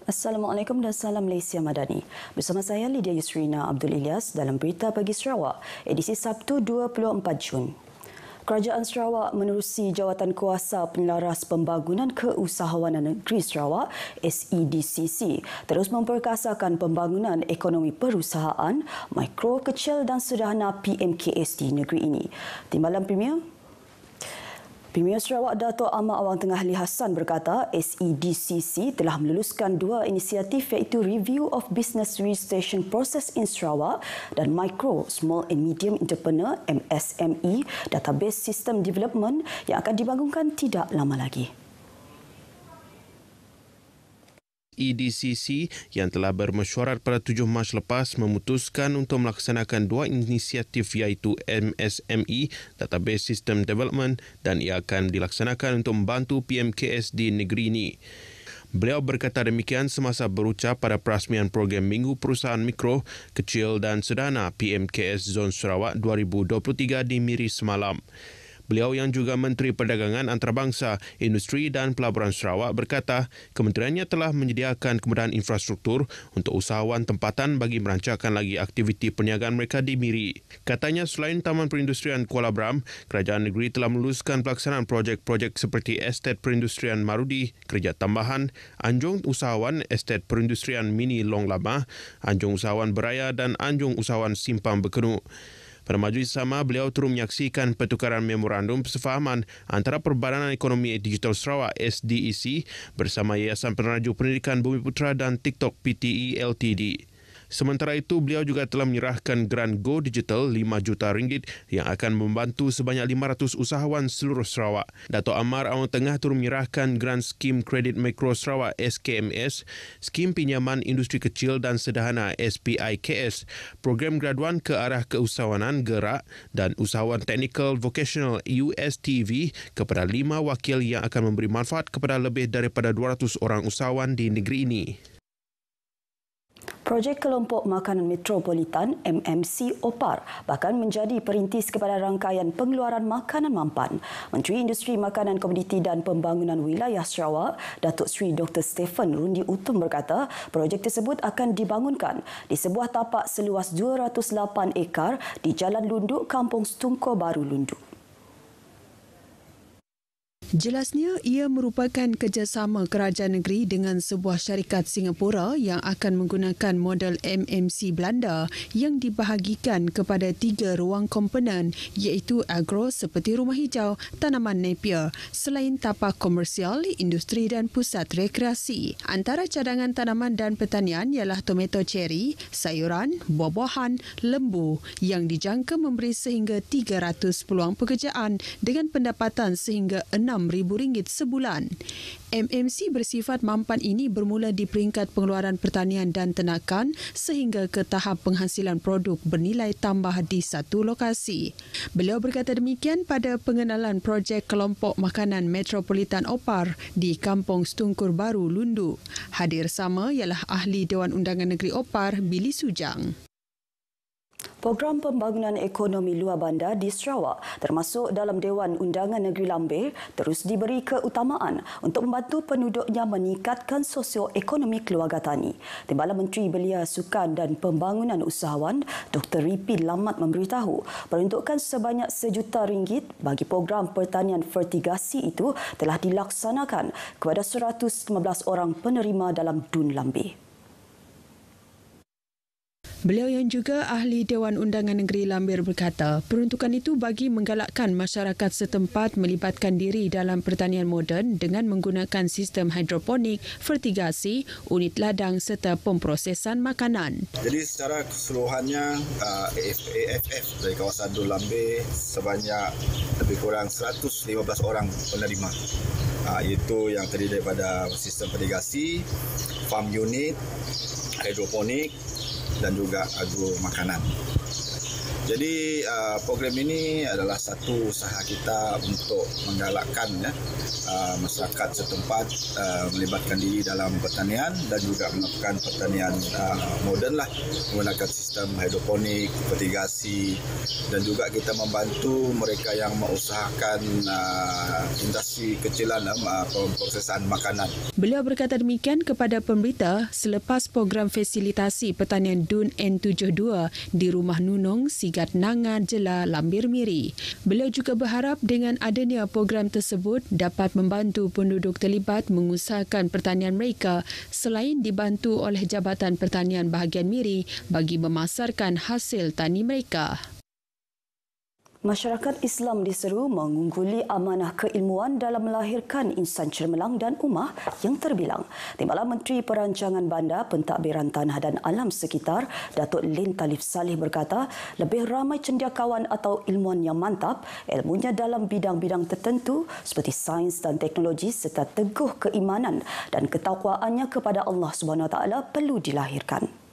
Assalamualaikum dan salam Malaysia Madani. Bersama saya Lydia Yusrina Abdul Ilyas dalam Berita Pagi Sarawak, edisi Sabtu 24 Jun. Kerajaan Sarawak menerusi Jawatankuasa Penlaras Pembangunan Keusahawanan Negeri Sarawak SEDCC terus memperkasakan pembangunan ekonomi perusahaan, mikro, kecil dan sederhana PMKS di negeri ini. Timbalan Premier Sarawak Dato' Ahmad Awang Tengah Ali Hassan berkata SEDCC telah meluluskan dua inisiatif iaitu Review of Business Registration Process in Sarawak dan Micro, Small and Medium Entrepreneur MSME Database System Development yang akan dibangunkan tidak lama lagi. EDCC yang telah bermesyuarat pada 7 Mac lepas memutuskan untuk melaksanakan dua inisiatif iaitu MSME Database System Development dan ia akan dilaksanakan untuk membantu PMKS di negeri ini. Beliau berkata demikian semasa berucap pada perasmian program Minggu Perusahaan Mikro, Kecil dan Sederhana PMKS Zon Sarawak 2023 di Miri semalam. Beliau yang juga Menteri Perdagangan Antarabangsa, Industri dan Pelaburan Sarawak berkata kementeriannya telah menyediakan kemudahan infrastruktur untuk usahawan tempatan bagi merancangkan lagi aktiviti perniagaan mereka di Miri. Katanya selain Taman Perindustrian Kuala Bram, kerajaan negeri telah meluluskan pelaksanaan projek-projek seperti Estet Perindustrian Marudi, Kerja Tambahan, Anjung Usahawan Estet Perindustrian Mini Long Lama, Anjung Usahawan Beraya dan Anjung Usahawan Simpang Bekenu. Pada majlis sama, beliau turut menyaksikan pertukaran memorandum persefahaman antara Perbadanan Ekonomi Digital Sarawak SDEC bersama Yayasan Peneraju Pendidikan Bumiputra dan TikTok PTE Ltd. Sementara itu, beliau juga telah menyerahkan grant Go Digital RM5 juta yang akan membantu sebanyak 500 usahawan seluruh Sarawak. Dato' Ahmad Awang Tengah turut menyerahkan grant Skim Kredit Mikro Sarawak SKMS, Skim Pinjaman Industri Kecil dan Sederhana SPIKS, Program Graduan ke Arah Keusahawanan Gerak dan Usahawan Technical Vocational USTV kepada 5 wakil yang akan memberi manfaat kepada lebih daripada 200 orang usahawan di negeri ini. Projek Kelompok Makanan Metropolitan MMC OPAR bahkan menjadi perintis kepada rangkaian pengeluaran makanan mampan. Menteri Industri Makanan Komoditi dan Pembangunan Wilayah Sarawak, Datuk Seri Dr. Stephen Rundi Utum berkata, projek tersebut akan dibangunkan di sebuah tapak seluas 208 ekar di Jalan Lunduk, Kampung Stungkor Baru, Lunduk. Jelasnya, ia merupakan kerjasama kerajaan negeri dengan sebuah syarikat Singapura yang akan menggunakan model MMC Belanda yang dibahagikan kepada 3 ruang komponen iaitu agro seperti rumah hijau, tanaman napier, selain tapak komersial, industri dan pusat rekreasi. Antara cadangan tanaman dan pertanian ialah tomato cherry, sayuran, buah-buahan, lembu yang dijangka memberi sehingga 300 peluang pekerjaan dengan pendapatan sehingga RM6,000 sebulan. MMC bersifat mampan ini bermula di peringkat pengeluaran pertanian dan ternakan sehingga ke tahap penghasilan produk bernilai tambah di satu lokasi. Beliau berkata demikian pada pengenalan projek Kelompok Makanan Metropolitan OPAR di Kampung Stungkor Baru, Lundu. Hadir sama ialah Ahli Dewan Undangan Negeri OPAR, Billy Sujang. Program pembangunan ekonomi luar bandar di Sarawak termasuk dalam Dewan Undangan Negeri Lambir terus diberi keutamaan untuk membantu penduduknya meningkatkan sosioekonomi keluarga tani. Timbalan Menteri Belia Sukan dan Pembangunan Usahawan Dr. Ripin Lamat memberitahu peruntukan sebanyak RM1 juta bagi program pertanian fertigasi itu telah dilaksanakan kepada 115 orang penerima dalam Dun Lambir. Beliau yang juga Ahli Dewan Undangan Negeri Lambir berkata, peruntukan itu bagi menggalakkan masyarakat setempat melibatkan diri dalam pertanian moden dengan menggunakan sistem hidroponik, fertigasi, unit ladang serta pemprosesan makanan. Jadi secara keseluruhannya AFF dari kawasan Dun Lambir sebanyak lebih kurang 115 orang penerima. Iaitu yang terdiri daripada sistem fertigasi, farm unit, hidroponik dan juga agro makanan. Jadi program ini adalah satu usaha kita untuk menggalakkan masyarakat setempat melibatkan diri dalam pertanian dan juga melakukan pertanian moden lah, menggunakan sistem hidroponik, fertigasi, dan juga kita membantu mereka yang mengusahakan industri kecilan pemprosesan makanan. Beliau berkata demikian kepada pemberita selepas program fasilitasi pertanian DUN N72 di Rumah Nunung, Sigat Nangan, Jela, Lambir Miri. Beliau juga berharap dengan adanya program tersebut dapat membantu penduduk terlibat mengusahakan pertanian mereka selain dibantu oleh Jabatan Pertanian Bahagian Miri bagi memasarkan hasil tani mereka. Masyarakat Islam diseru mengungguli amanah keilmuan dalam melahirkan insan cemerlang dan ummah yang terbilang. Timbalan Menteri Perancangan Bandar, Pentadbiran Tanah dan Alam Sekitar, Datuk Lin Talif Saleh berkata, lebih ramai cendekiawan atau ilmuwan yang mantap ilmunya dalam bidang-bidang tertentu seperti sains dan teknologi serta teguh keimanan dan ketakwaannya kepada Allah SWT perlu dilahirkan.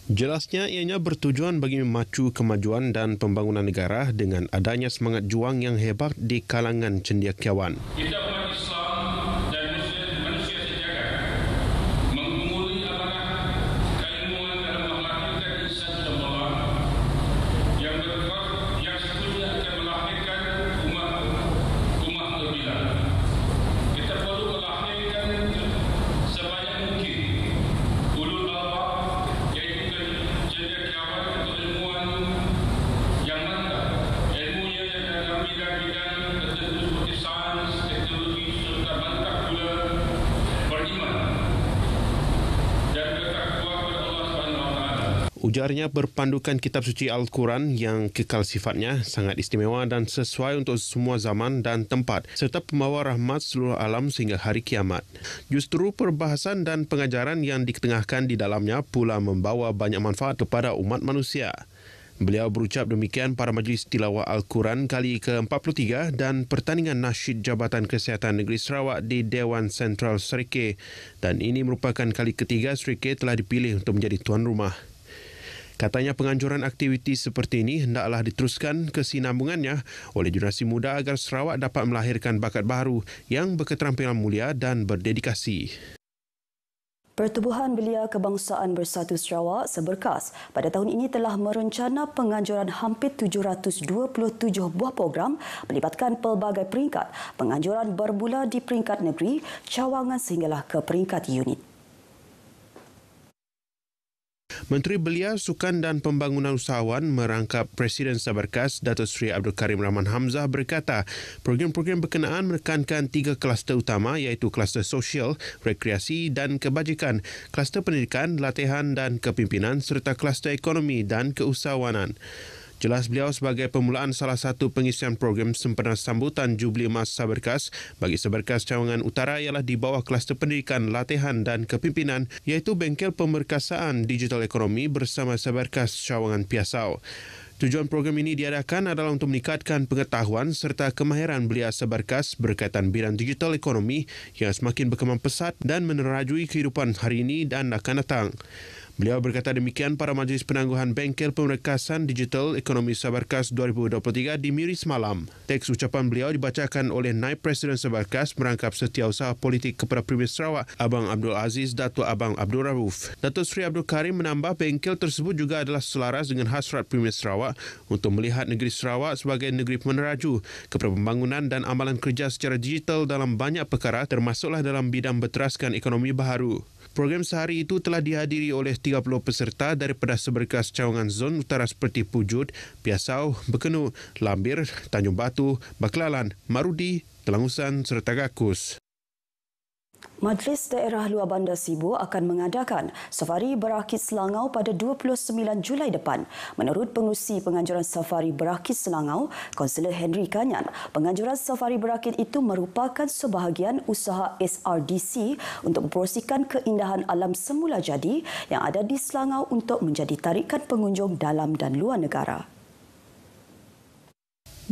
Jelasnya ianya bertujuan bagi memacu kemajuan dan pembangunan negara dengan adanya semangat juang yang hebat di kalangan cendekiawan. Kita umat Islam dan manusia sejagat mengungguli amanah keilmuan dalam melahirkan insan cemerlang yang seterusnya akan melahirkan umat terbilang. Kita perlu melahirkan sebanyak mungkin ulul albab, cendekiawan atau ilmuwan yang mantap, ilmunya yang dalam bidang-bidang tertentu seperti sains, teknologi serta mantap pula beriman dan bertakwa kepada Allah SWT. Ujarnya berpandukan kitab suci Al-Quran yang kekal sifatnya, sangat istimewa dan sesuai untuk semua zaman dan tempat, serta pembawa rahmat seluruh alam sehingga hari kiamat. Justru perbahasan dan pengajaran yang diketengahkan di dalamnya pula membawa banyak manfaat kepada umat manusia. Beliau berucap demikian pada Majlis Tilawah Al-Quran kali ke-43 dan pertandingan nasyid Jabatan Kesihatan Negeri Sarawak di Dewan Sentral Serikeh, dan ini merupakan kali ketiga Serikeh telah dipilih untuk menjadi tuan rumah. Katanya penganjuran aktiviti seperti ini hendaklah diteruskan kesinambungannya oleh generasi muda agar Sarawak dapat melahirkan bakat baru yang berketerampilan mulia dan berdedikasi. Pertubuhan Belia Kebangsaan Bersatu Sarawak Seberkas pada tahun ini telah merencana penganjuran hampir 727 buah program melibatkan pelbagai peringkat. Penganjuran bermula di peringkat negeri, cawangan sehinggalah ke peringkat unit. Menteri Belia, Sukan dan Pembangunan Usahawan merangkap Presiden Seberkas Datuk Seri Abdul Karim Rahman Hamzah berkata, program-program berkenaan menekankan 3 kluster utama iaitu kluster sosial, rekreasi dan kebajikan, kluster pendidikan, latihan dan kepimpinan serta kluster ekonomi dan keusahawanan. Jelas beliau sebagai permulaan salah satu pengisian program sempena sambutan Jubli Emas Seberkas bagi Seberkas Cawangan Utara ialah di bawah kluster pendidikan, latihan dan kepimpinan iaitu bengkel pemerkasaan digital ekonomi bersama Seberkas Cawangan Piasau. Tujuan program ini diadakan adalah untuk meningkatkan pengetahuan serta kemahiran belia Seberkas berkaitan bidang digital ekonomi yang semakin berkembang pesat dan menerajui kehidupan hari ini dan akan datang. Beliau berkata demikian pada Majlis Penangguhan Bengkel Pemerkasaan Digital Ekonomi Seberkas 2023 di Miri semalam. Teks ucapan beliau dibacakan oleh Naib Presiden Seberkas merangkap Setiausaha Politik kepada Premier Sarawak, Abang Abdul Aziz Datuk Abang Abdul Rauf. Datuk Seri Abdul Karim menambah bengkel tersebut juga adalah selaras dengan hasrat Premier Sarawak untuk melihat negeri Sarawak sebagai negeri peneraju kepada pembangunan dan amalan kerja secara digital dalam banyak perkara termasuklah dalam bidang berteraskan ekonomi baharu. Program sehari itu telah dihadiri oleh 30 peserta daripada Seberkas Cawangan Zon Utara seperti Pujut, Piasau, Bekenu, Lambir, Tanjung Batu, Baklalan, Marudi, Telangusan serta Gakus. Majlis Daerah Luar Bandar Sibu akan mengadakan Safari Berakit Selangau pada 29 Julai depan. Menurut pengurusi penganjuran Safari Berakit Selangau, Kaunselor Henry Kanyan, penganjuran Safari Berakit itu merupakan sebahagian usaha SRDC untuk mempromosikan keindahan alam semula jadi yang ada di Selangau untuk menjadi tarikan pengunjung dalam dan luar negara.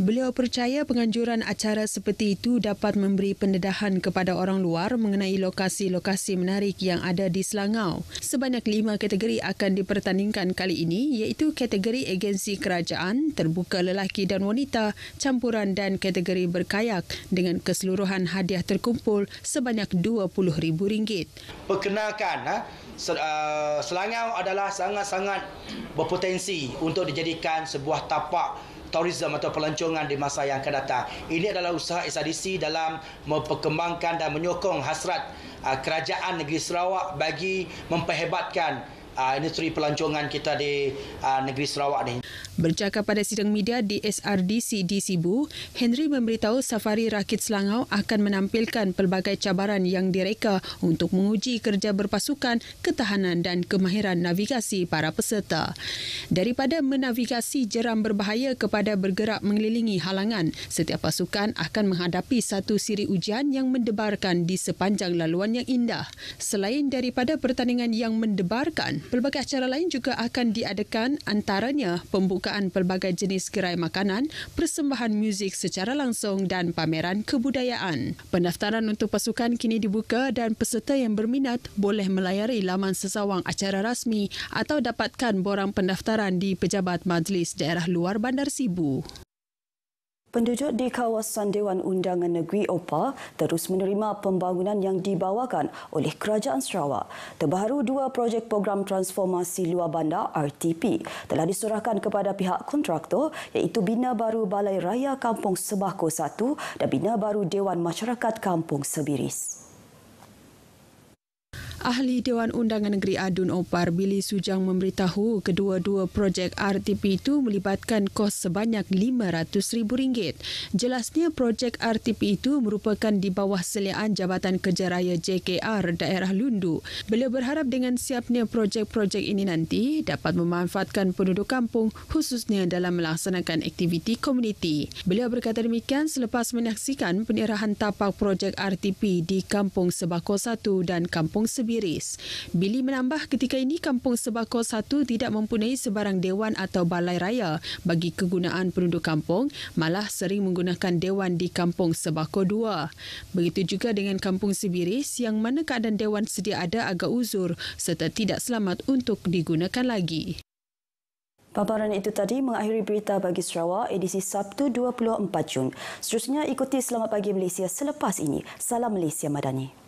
Beliau percaya penganjuran acara seperti itu dapat memberi pendedahan kepada orang luar mengenai lokasi-lokasi menarik yang ada di Selangau. Sebanyak 5 kategori akan dipertandingkan kali ini, iaitu kategori agensi kerajaan, terbuka lelaki dan wanita, campuran dan kategori berkayak dengan keseluruhan hadiah terkumpul sebanyak RM20,000. Perkenalkan, Selangau adalah sangat-sangat berpotensi untuk dijadikan sebuah tapak tourism atau pelancongan di masa yang akan datang. Ini adalah usaha SRDC dalam memperkembangkan dan menyokong hasrat kerajaan negeri Sarawak bagi memperhebatkan industri pelancongan kita di negeri Sarawak ini. Bercakap pada sidang media di SRDC di Sibu, Henry memberitahu Safari Rakit Selangau akan menampilkan pelbagai cabaran yang direka untuk menguji kerja berpasukan, ketahanan dan kemahiran navigasi para peserta. Daripada menavigasi jeram berbahaya kepada bergerak mengelilingi halangan, setiap pasukan akan menghadapi satu siri ujian yang mendebarkan di sepanjang laluan yang indah. Selain daripada pertandingan yang mendebarkan, pelbagai acara lain juga akan diadakan, antaranya pembukaan pelbagai jenis gerai makanan, persembahan muzik secara langsung dan pameran kebudayaan. Pendaftaran untuk pasukan kini dibuka dan peserta yang berminat boleh melayari laman sesawang acara rasmi atau dapatkan borang pendaftaran di Pejabat Majlis Daerah Luar Bandar Sibu. Penduduk di kawasan Dewan Undangan Negeri OPA terus menerima pembangunan yang dibawakan oleh Kerajaan Sarawak. Terbaru 2 projek program transformasi luar bandar RTP telah diserahkan kepada pihak kontraktor iaitu Bina Baru Balai Raya Kampung Sebako 1 dan Bina Baru Dewan Masyarakat Kampung Sebiris. Ahli Dewan Undangan Negeri Adun Opar, Billy Sujang memberitahu kedua-dua projek RTP itu melibatkan kos sebanyak RM500,000. Jelasnya projek RTP itu merupakan di bawah seliaan Jabatan Kerja Raya JKR Daerah Lundu. Beliau berharap dengan siapnya projek-projek ini nanti dapat memanfaatkan penduduk kampung khususnya dalam melaksanakan aktiviti komuniti. Beliau berkata demikian selepas menyaksikan penyerahan tapak projek RTP di Kampung Sebako 1 dan Kampung Sebiris. Billy menambah ketika ini Kampung Sebako 1 tidak mempunyai sebarang dewan atau balai raya bagi kegunaan penduduk kampung, malah sering menggunakan dewan di Kampung Sebako 2. Begitu juga dengan Kampung Sebiris yang mana keadaan dewan sedia ada agak uzur serta tidak selamat untuk digunakan lagi. Paparan itu tadi mengakhiri berita bagi Sarawak edisi Sabtu 24 Jun. Seterusnya ikuti Selamat Pagi Malaysia selepas ini. Salam Malaysia Madani.